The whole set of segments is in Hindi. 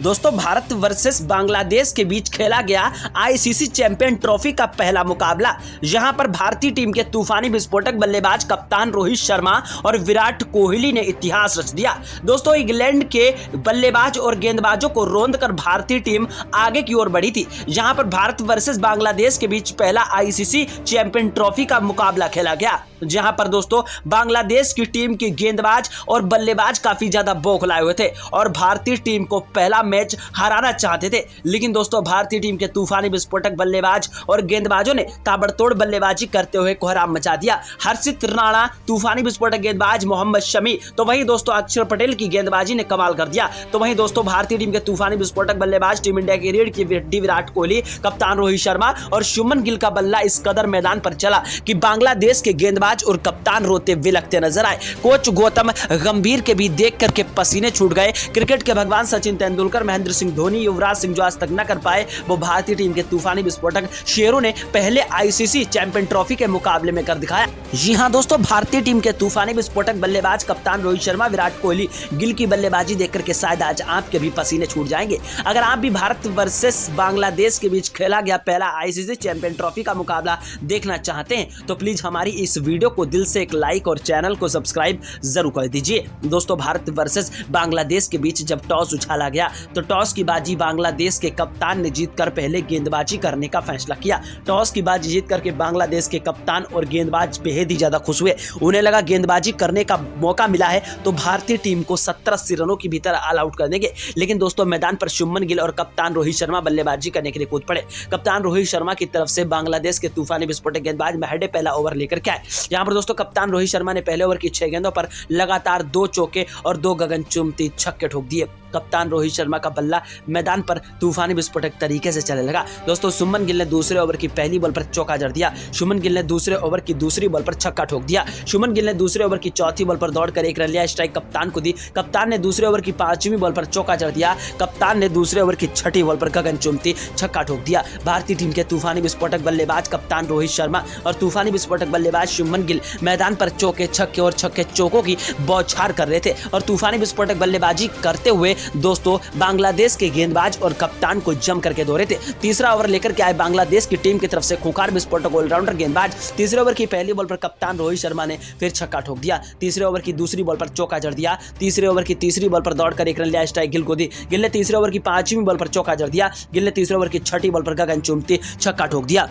दोस्तों भारत वर्सेस बांग्लादेश के बीच खेला गया आईसीसी चैंपियन ट्रॉफी का पहला मुकाबला। यहां पर भारतीय टीम के तूफानी विस्फोटक बल्लेबाज कप्तान रोहित शर्मा और विराट कोहली ने इतिहास रच दिया। दोस्तों इंग्लैंड के बल्लेबाज और गेंदबाजों को रौंदकर भारतीय टीम आगे की ओर बढ़ी थी। यहां पर भारत वर्सेस बांग्लादेश के बीच पहला आईसीसी चैंपियन ट्रॉफी का मुकाबला खेला गया, जहां पर दोस्तों बांग्लादेश की टीम के गेंदबाज और बल्लेबाज काफी ज्यादा बौखलाए हुए थे और भारतीय टीम को पहला मैच हराना चाहते थे। लेकिन दोस्तों भारतीय टीम के तूफानी विस्फोटक बल्लेबाज और गेंदबाजों ने ताबड़तोड़ बल्लेबाजी करते हुए कोहराम मचा दिया। हर्षित राणा तूफानी विस्फोटक गेंदबाज, मोहम्मद शमी तो वहीं दोस्तों अक्षर पटेल की गेंदबाजी ने कमाल कर दिया। तो वहीं दोस्तों भारतीय टीम के तूफानी विस्फोटक बल्लेबाज, टीम इंडिया की रीढ़ की हड्डी विराट कोहली, कप्तान रोहित शर्मा और शुभमन गिल का बल्ला इस कदर मैदान पर चला कि बांग्लादेश के गेंदबाज और कप्तान रोते विलखते नजर आए। कोच गौतम गंभीर के भी देख करके पसीने छूट गए। क्रिकेट के भगवान सचिन तेंदुलकर, महेंद्र सिंह धोनी, युवराज सिंह जो आज तक न कर पाए, वो भारतीय टीम के तूफानी विस्फोटक शेरों ने पहले आईसीसी चैंपियन ट्रॉफी के मुकाबले में कर दिखाया। जी हां दोस्तों, भारतीय टीम के तूफानी विस्फोटक बल्लेबाज कप्तान रोहित शर्मा, विराट कोहली, गिल की बल्लेबाजी देख करके शायद आज आपके भी पसीने छूट जाएंगे। अगर आप भी भारत वर्सेस बांग्लादेश के बीच खेला गया पहला आईसीसी चैंपियन ट्रॉफी का मुकाबला देखना चाहते हैं तो प्लीज हमारी इस वीडियो को दिल से एक लाइक और चैनल को सब्सक्राइब जरूर कर दीजिए। दोस्तों भारत वर्सेस बांग्लादेश के बीच जब टॉस उछाला गया तो टॉस की बाजी बांग्लादेश के कप्तान ने जीतकर पहले गेंदबाजी करने का फैसला किया। टॉस की बाजी जीत करके बांग्लादेश के कप्तान और गेंदबाज बेहद ही ज्यादा खुश हुए। उन्हें लगा गेंदबाजी करने का मौका मिला है तो भारतीय टीम को 70-80 रनों के भीतर ऑल आउट कर देंगे। लेकिन दोस्तों मैदान पर शुभमन गिल और कप्तान रोहित शर्मा बल्लेबाजी करने के लिए कूद पड़े। कप्तान रोहित शर्मा की तरफ से बांग्लादेश के तूफानी विस्फोटक गेंदबाज महडे पहला ओवर लेकर के आए। यहां पर दोस्तों कप्तान रोहित शर्मा ने पहले ओवर की 6 गेंदों पर लगातार 2 चौके और 2 गगनचुंबी छक्के ठोक दिए। कप्तान रोहित शर्मा का बल्ला मैदान पर तूफानी विस्फोटक तरीके से चलने लगा। दोस्तों शुभमन गिल ने दूसरे ओवर की पहली बॉल पर चौका जड़ दिया। शुभमन गिल ने दूसरे ओवर की दूसरी बॉल पर छक्का ठोक दिया। शुभमन गिल ने दूसरे ओवर की चौथी बॉल पर दौड़कर 1 रन लिया। स्ट्राइक कप्तान को दी। कप्तान ने दूसरे ओवर की 5वीं बॉल पर चौका जड़ दिया। कप्तान ने दूसरे ओवर की 6ठी बॉल पर गगनचुंबी छक्का ठोक दिया। भारतीय टीम के तूफानी विस्फोटक बल्लेबाज कप्तान रोहित शर्मा और तूफानी विस्फोटक बल्लेबाज शुभमन गिल मैदान पर चौके छक्के और छक्के चौकों की बौछार कर रहे थे और तूफानी विस्फोटक बल्लेबाजी करते हुए दोस्तों बांग्लादेश के गेंदबाज और कप्तान को जम करके दौड़े थे। तीसरा ओवर लेकर के आए बांग्लादेश की टीम की तरफ से खूंखार विस्फोटक ऑलराउंडर गेंदबाज। तीसरे ओवर की पहली बॉल पर कप्तान रोहित शर्मा ने फिर छक्का ठोक दिया। तीसरे ओवर की दूसरी बॉल पर चौका जड़ दिया। तीसरे ओवर की तीसरी बॉल पर दौड़कर 1 रन लिया। स्ट्राइक गिल को दी। गिल ने तीसरे ओवर की 5वीं बॉल पर चौका जड़ दिया। गिल ने तीसरे ओवर की 6ठी बॉल पर गगनचुंबी छक्का ठोक दिया।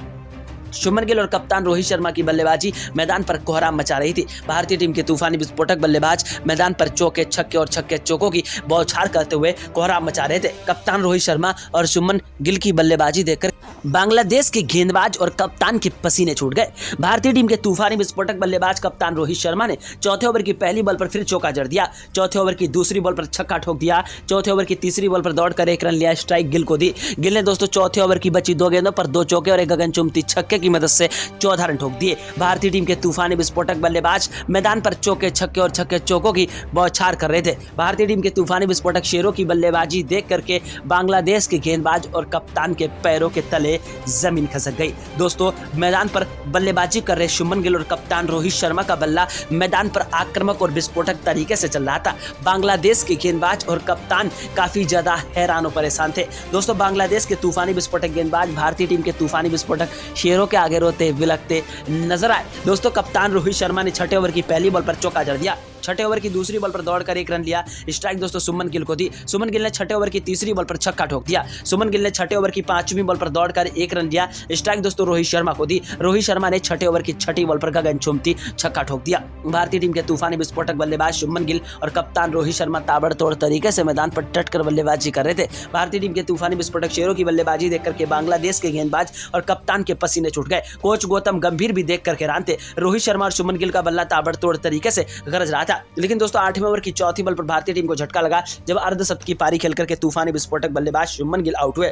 शुभमन गिल और कप्तान रोहित शर्मा की बल्लेबाजी मैदान पर कोहराम मचा रही थी। भारतीय टीम के तूफानी विस्फोटक बल्लेबाज मैदान पर चौके छक्के और छक्के चौकों की बौछार करते हुए कोहराम मचा रहे थे। कप्तान रोहित शर्मा और शुभमन गिल की बल्लेबाजी देखकर बांग्लादेश के गेंदबाज और कप्तान के पसीने छूट गए। भारतीय टीम के तूफानी विस्फोटक बल्लेबाज कप्तान रोहित शर्मा ने चौथे ओवर की पहली बॉल पर फिर चौका जड़ दिया। चौथे ओवर की दूसरी बॉल पर छक्का ठोक दिया। चौथे ओवर की तीसरी बॉल पर दौड़कर 1 रन लिया। स्ट्राइक गिल को दी। गिल ने दोस्तों चौथे ओवर की बची 2 गेंदों पर 2 चौके और 1 गगनचुंबी छक्के की मदद से 14 रन ठोक दिए। भारतीय टीम के तूफानी विस्फोटक बल्लेबाज मैदान पर चौके छक्के और छक्के चौकों की बौछार कर रहे थे। भारतीय टीम के तूफानी विस्फोटक शेरों की बल्लेबाजी देख करके बांग्लादेश के गेंदबाज और कप्तान के पैरों के तले जमीन खसक गई। दोस्तों मैदान पर बल्लेबाजी कर रहे शुभमन गिल और कप्तान रोहित शर्मा का बल्ला मैदान पर आक्रामक और विस्फोटक तरीके से चल रहा था। बांग्लादेश के गेंदबाज और कप्तान काफी ज्यादा हैरान और परेशान थे। दोस्तों बांग्लादेश के तूफानी विस्फोटक गेंदबाज भारतीय टीम के तूफानी विस्फोटक शेरों के आगे रोते विलखते नजर आए। दोस्तों कप्तान रोहित शर्मा ने 6ठे ओवर की पहली बॉल पर चौका जड़ दिया। 6ठे ओवर की दूसरी बॉल पर दौड़कर 1 रन लिया। स्ट्राइक दोस्तों शुभमन गिल को दी। शुभमन गिल ने 6ठे ओवर की तीसरी बॉल पर छक्का ठोक दिया। शुभमन गिल ने 6ठे ओवर की 5वीं बॉल पर दौड़कर 1 रन लिया। स्ट्राइक दोस्तों रोहित शर्मा को दी। रोहित शर्मा ने 6ठे ओवर की 6ठी बॉल पर गगनचुंबी छक्का ठोक दिया। भारतीय टीम के तूफानी विस्फोटक बल्लेबाज शुभमन गिल और कप्तान रोहित शर्मा ताबड़तोड़ तरीके से मैदान पर डटकर बल्लेबाजी कर रहे थे। भारतीय टीम के तूफानी विस्फोटक शेरों की बल्लेबाजी देख करके बांग्लादेश के गेंदबाज और कप्तान के पसीने छूट गए। कोच गौतम गंभीर भी देख करके हैरान थे। रोहित शर्मा और शुभमन गिल का बल्ला ताबड़तोड़ तरीके से गरज रहा था। लेकिन दोस्तों 8वें ओवर की चौथी बॉल पर भारतीय टीम को झटका लगा जब अर्धशतकी पारी खेलकर के तूफानी विस्फोटक बल्लेबाज शुभमन गिल आउट हुए।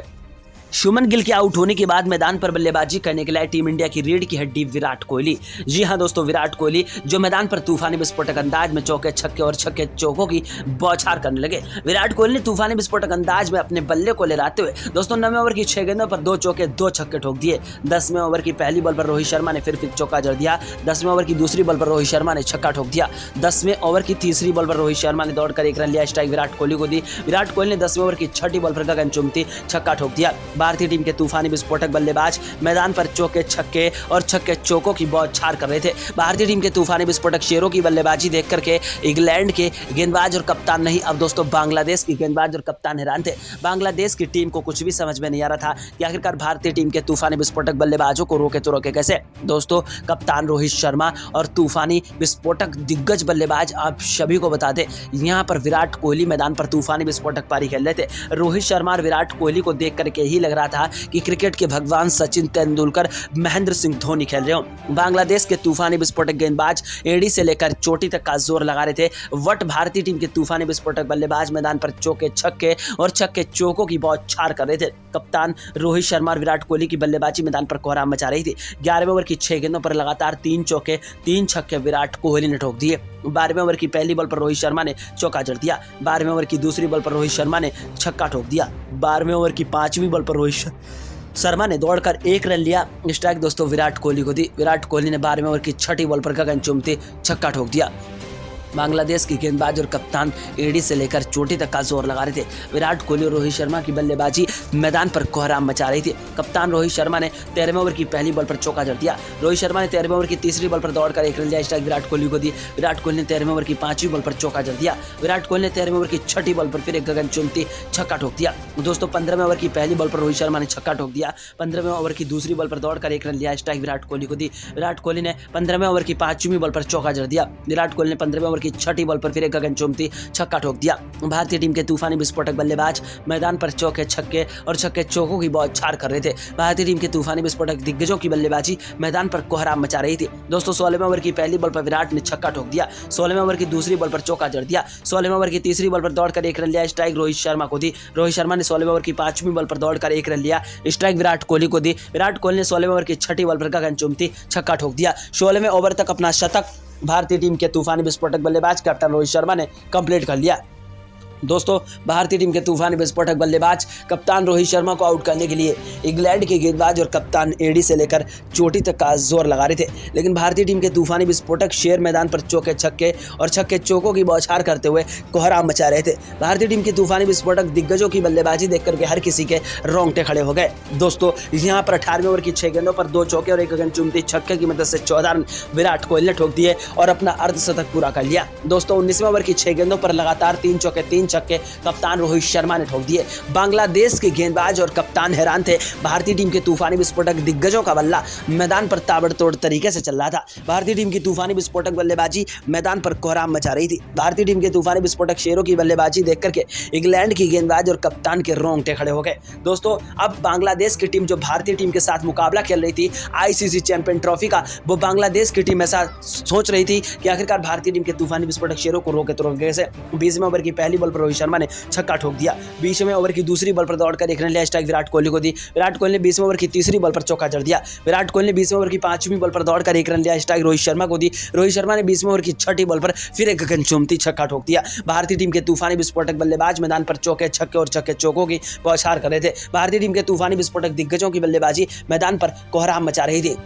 शुभमन गिल के आउट होने के बाद मैदान पर बल्लेबाजी करने के लिए टीम इंडिया की रीढ़ की हड्डी विराट कोहली। जी हां दोस्तों, विराट कोहली जो मैदान पर तूफानी विस्फोटक अंदाज में चौके छक्के और छक्के चौकों की बौछार करने लगे। विराट कोहली ने तूफानी विस्फोटक अंदाज में अपने बल्ले को लहराते हुए दोस्तों 9वें ओवर की 6 गेंदों पर 2 चौके 2 छक्के ठोक दिए। 10वें ओवर की पहली बॉल पर रोहित शर्मा ने फिर चौका जड़ दिया। 10वें ओवर की दूसरी बॉल पर रोहित शर्मा ने छक्का ठोक दिया। 10वें ओवर की तीसरी बॉल पर रोहित शर्मा ने दौड़कर 1 रन लिया। स्ट्राइक विराट कोहली को दी। विराट कोहली ने 10वें ओवर की छठी बॉल पर गगनचुंबी छक्का ठोक दिया। भारतीय टीम के तूफानी विस्फोटक बल्लेबाज मैदान पर चौके छक्के और छक्के चौकों की बौछार कर रहे थे। भारतीय टीम के तूफानी विस्फोटक शेरों की बल्लेबाजी देख करके इंग्लैंड के गेंदबाज और कप्तान नहीं, अब दोस्तों बांग्लादेश की गेंदबाज और कप्तान हैरान थे। बांग्लादेश की टीम को कुछ भी समझ में नहीं आ रहा था कि आखिरकार भारतीय टीम के तूफानी विस्फोटक बल्लेबाजों को रोके तो रोके कैसे। दोस्तों कप्तान रोहित शर्मा और तूफानी विस्फोटक दिग्गज बल्लेबाज आप सभी को बता दें, यहाँ पर विराट कोहली मैदान पर तूफानी विस्फोटक पारी खेल रहे थे। रोहित शर्मा और विराट कोहली को देख करके ही लग रहा था कि क्रिकेट के भगवान सचिन तेंदुलकर, महेंद्र सिंह धोनी खेल रहे हो। बांग्लादेश के तूफानी विस्फोटक गेंदबाज एड़ी से लेकर चोटी तक का जोर लगा रहे थे। वट भारतीय टीम के तूफानी विस्फोटक बल्लेबाज मैदान पर चौके छक्के और छक्के चौकों की बौछार कर रहे थे। कप्तान रोहित शर्मा और विराट कोहली की बल्लेबाजी मैदान पर कोहराम मचा रही थी। 11वें ओवर की 6 गेंदों पर लगातार 3 चौके 3 छक्के विराट कोहली ने ठोक दिए। 12वें ओवर की पहली बॉल पर रोहित शर्मा ने चौका जड़ दिया। 12वें ओवर की दूसरी बॉल पर रोहित शर्मा ने छक्का ठोक दिया। 12वें ओवर की 5वीं बॉल पर रोहित शर्मा ने दौड़कर 1 रन लिया। स्ट्राइक दोस्तों विराट कोहली को दी। विराट कोहली ने 12वें ओवर की छठी बॉल पर गगनचुंबी छक्का ठोक दिया। बांग्लादेश की गेंदबाज और कप्तान एड़ी से लेकर चोटी तक का जोर लगा रहे थे। विराट कोहली और रोहित शर्मा की बल्लेबाजी मैदान पर कोहराम मचा रही थी। कप्तान रोहित शर्मा ने 13वें ओवर की पहली बॉल पर चौका जड़ दिया। रोहित शर्मा ने 13वें ओवर की तीसरी बॉल पर दौड़कर 1 रन लिया। स्ट्राइक विराट कोहली को दी। विराट कोहली ने 13वें ओवर की 5वीं बॉल पर चौका जड़ दिया। विराट कोहली ने 13वें ओवर की छठी बॉल पर फिर एक गगनचुंबी छक्का ठोक दिया। दोस्तों 15वें ओवर की पहली बॉल पर रोहित शर्मा ने छक्का ठोक दिया। 15वें ओवर की दूसरी बॉल पर दौड़कर 1 रन लिया। स्ट्राइक विराट कोहली को दी। विराट कोहली ने 15वें ओवर की 5वीं बॉल पर चौका जड़ दिया। विराट कोहली ने 15वें ओवर की छठी बॉल पर फिर एक गगनचुंबी छक्का ठोक दिया। भारतीय टीम के तूफानी विस्फोटक बल्लेबाज मैदान पर चौके छक्के और छक्के चौकों की बौछार कर रहे थे। भारतीय टीम के तूफानी विस्फोटक दिग्गजों की बल्लेबाजी मैदान पर कोहराम मचा रही थी। दोस्तों 16वें ओवर की पहली बॉल पर विराट ने छक्का ठोक दिया। 16वें ओवर की दूसरी बॉल पर चौका जड़ दिया। 16वें ओवर की तीसरी बॉल पर दौड़कर 1 रन लिया। स्ट्राइक रोहित शर्मा को दी। रोहित शर्मा ने 16वें ओवर की 5वीं बॉल पर दौड़कर 1 रन लिया। स्ट्राइक विराट कोहली को दी। विराट कोहली ने 16वें ओवर की छठी बॉल पर गगनचुंबी छक्का ठोक दिया। 16वें ओवर तक अपना शतक भारतीय टीम के तूफानी विस्फोटक बल्लेबाज कैप्टन रोहित शर्मा ने कंप्लीट कर लिया। दोस्तों भारतीय टीम के तूफानी विस्फोटक बल्लेबाज कप्तान रोहित शर्मा को आउट करने के लिए इंग्लैंड के गेंदबाज और कप्तान एड़ी से लेकर चोटी तक का जोर लगा रहे थे, लेकिन भारतीय टीम के तूफानी विस्फोटक शेर मैदान पर चौके छक्के और छक्के चौकों की बौछार करते हुए कोहराम मचा रहे थे। भारतीय टीम के तूफानी विस्फोटक दिग्गजों की बल्लेबाजी देख करके हर किसी के रोंगटे खड़े हो गए। दोस्तों यहाँ पर 18वें ओवर की 6 गेंदों पर 2 चौके और 1 गगनचुंबी छक्के की मदद से 14 रन विराट कोहली ने ठोक दिए और अपना अर्धशतक पूरा कर लिया। दोस्तों 19वें ओवर की 6 गेंदों पर लगातार 3 चौके 3 छक्के कप्तान रोहित शर्मा ने ठोक दिए। बांग्लादेश के गेंदबाज और कप्तान हैरान थे। भारतीय टीम के तूफानी विस्फोटक दिग्गजों का बल्ला मैदान पर ताबड़तोड़ तरीके से चल रहा था। भारतीय टीम की तूफानी विस्फोटक बल्लेबाजी मैदान पर कोहराम मचा रही थी। भारतीय टीम के तूफानी विस्फोटक शेरों की बल्लेबाजी देख करके इंग्लैंड की गेंदबाज और कप्तान के रोंगटे खड़े हो गए। दोस्तों अब बांग्लादेश की टीम जो भारतीय टीम के साथ मुकाबला खेल रही थी आईसीसी चैंपियन ट्रॉफी का, वो बांग्लादेश की टीम ऐसा सोच रही थी कि आखिरकार भारतीय टीम के तूफानी विस्फोटक शेरों को रोके तो रोके कैसे। 20वें ओवर की पहली बॉल पर रोहित शर्मा ने छक्का ठोक दिया। 20वें ओवर की दूसरी बॉल पर दौड़कर 1 रन लिया। स्ट्राइक विराट कोहली को दी। विराट कोहली ने 20वें ओवर की तीसरी बॉल पर चौका जड़ दिया। विराट कोहली ने 20वें ओवर की 5वीं बॉल पर दौड़कर 1 रन लिया। स्ट्राइक रोहित शर्मा को दी। रोहित शर्मा ने 20वें ओवर की छठी बॉल पर फिर एक गगनचुंबी छक्का ठोक दिया। भारतीय टीम के तूफानी विस्फोटक बल्लेबाज मैदान पर चौके छक्के और छक्के चौकों की बौछार कर रहे थे। भारतीय टीम के तूफानी विस्फोटक दिग्गजों की बल्लेबाजी मैदान पर कोहराम मचा रही थी।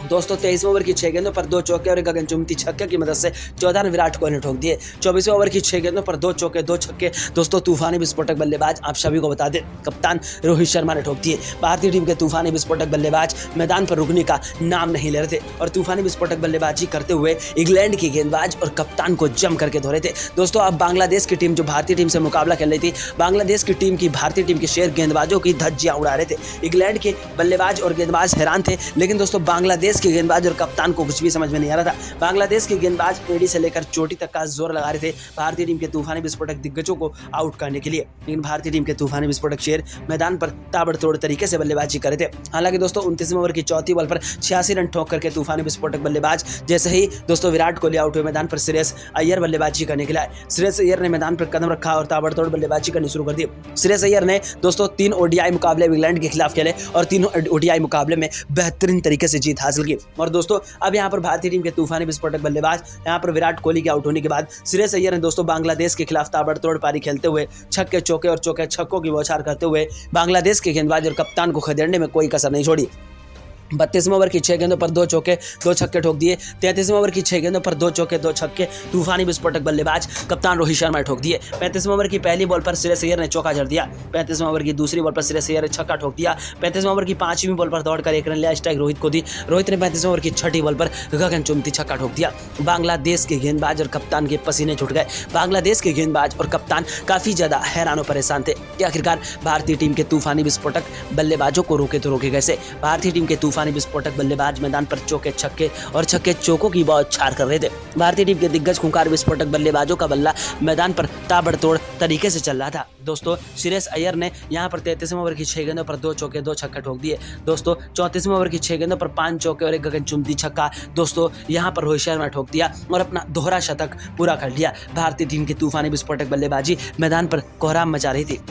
दोस्तों 23वें ओवर की 6 गेंदों पर 2 चौके और 1 गगनचुंबी छक्के की मदद से 14 रन विराट कोहली ने ठोक दिए। 24वें ओवर की 6 गेंदों पर 2 चौके 2 छक्के दोस्तों तूफानी विस्फोटक बल्लेबाज आप सभी को बता दें कप्तान रोहित शर्मा ने ठोक दिए। भारतीय टीम के तूफानी विस्फोटक बल्लेबाज मैदान पर रुकने का नाम नहीं ले रहे थे और तूफानी विस्फोटक बल्लेबाजी करते हुए इंग्लैंड के गेंदबाज और कप्तान को जम करके धो रहे थे। दोस्तों अब बांग्लादेश की टीम जो भारतीय टीम से मुकाबला खेल रही थी, बांग्लादेश की टीम की भारतीय टीम के शेर गेंदबाजों की धज्जियां उड़ा रहे थे। इंग्लैंड के बल्लेबाज और गेंदबाज हैरान थे, लेकिन दोस्तों बांग्लादेश बांग्लादेश के गेंदबाज और कप्तान को कुछ भी समझ में नहीं आ रहा था। बांग्लादेश के गेंदबाज एड़ी से लेकर चोटी तक का जोर लगा रहे थे भारतीय टीम के तूफानी विस्फोटक दिग्गजों को आउट करने के लिए, लेकिन भारतीय टीम के तूफानी विस्फोटक शेर मैदान पर ताबड़तोड़ तरीके से बल्लेबाजी कर रहे थे। हालांकि दोस्तों 29वें ओवर की चौथी बॉल पर 86 रन ठोक करके तूफानी विस्फोटक बल्लेबाज जैसे ही दोस्तों विराट कोहली आउट हुए, मैदान पर श्रेयस अय्यर बल्लेबाजी करने के लिए आए। श्रेयस अय्यर ने मैदान पर कदम रखा और ताबड़तोड़ बल्लेबाजी करनी शुरू कर दी। श्रेयस अय्यर ने दोस्तों 3 ओडीआई मुकाबले इंग्लैंड के खिलाफ खेले और तीनों ओडीआई मुकाबले में बेहतरीन तरीके से जीत हासिल की। और दोस्तों अब यहाँ पर भारतीय टीम के तूफानी विस्फोटक बल्लेबाज यहाँ पर विराट कोहली के आउट होने के बाद श्रेयस अय्यर ने दोस्तों बांग्लादेश के खिलाफ ताबड़तोड़ पारी खेलते हुए छक्के चौके और चौके छक्कों की बौछार करते हुए बांग्लादेश के गेंदबाज और कप्तान को खदेड़ने में कोई कसर नहीं छोड़ी। 32वें ओवर की 6 गेंदों पर 2 चौके 2 छक्के ठोक दिए। 33वें ओवर की 6 गेंदों पर 2 चौके 2 छक्के तूफानी विस्फोटक बल्लेबाज कप्तान रोहित शर्मा ठोक दिए। 35वें ओवर की पहली बॉल पर श्रेयस अय्यर ने चौका जड़ दिया। 35वें ओवर की दूसरी बॉल पर श्रेयस अय्यर ने छक्का ठोक दिया। 35वें ओवर की 5वीं बॉल पर दौड़कर 1 रन लिया, स्ट्राइक रोहित को दी। रोहित ने 35वें ओवर की 6ठी बॉल पर गगनचुंबी छक्का ठोक दिया। बांग्लादेश के गेंदबाज और कप्तान के पसीने छूट गए। बांग्लादेश के गेंदबाज और कप्तान काफी ज्यादा हैरान और परेशान थे कि आखिरकार भारतीय टीम के तूफानी विस्फोटक बल्लेबाजों को रोके तो रोके कैसे। भारतीय टीम के तूफानी विस्फोटक बल्लेबाज मैदान पर चौके छक्के और छक्के चौकों की बौछार कर रहे थे। भारतीय टीम के दिग्गज खूंखार विस्फोटक बल्लेबाजों का बल्ला मैदान पर ताबड़तोड़ तरीके से चल रहा था। दोस्तों श्रेयस अय्यर ने यहां पर 33वें ओवर की 6 गेंदों पर 2 चौके 2 छक्के ठोक दिए। दोस्तों 34वें ओवर की 6 गेंदों पर 5 चौके और 1 गगनचुंबी छक्का दोस्तों यहां पर रोहित शर्मा ठोक दिया और अपना दोहरा शतक पूरा कर लिया। भारतीय टीम की तूफानी विस्फोटक बल्लेबाजी मैदान पर कोहराम मचा रही थी।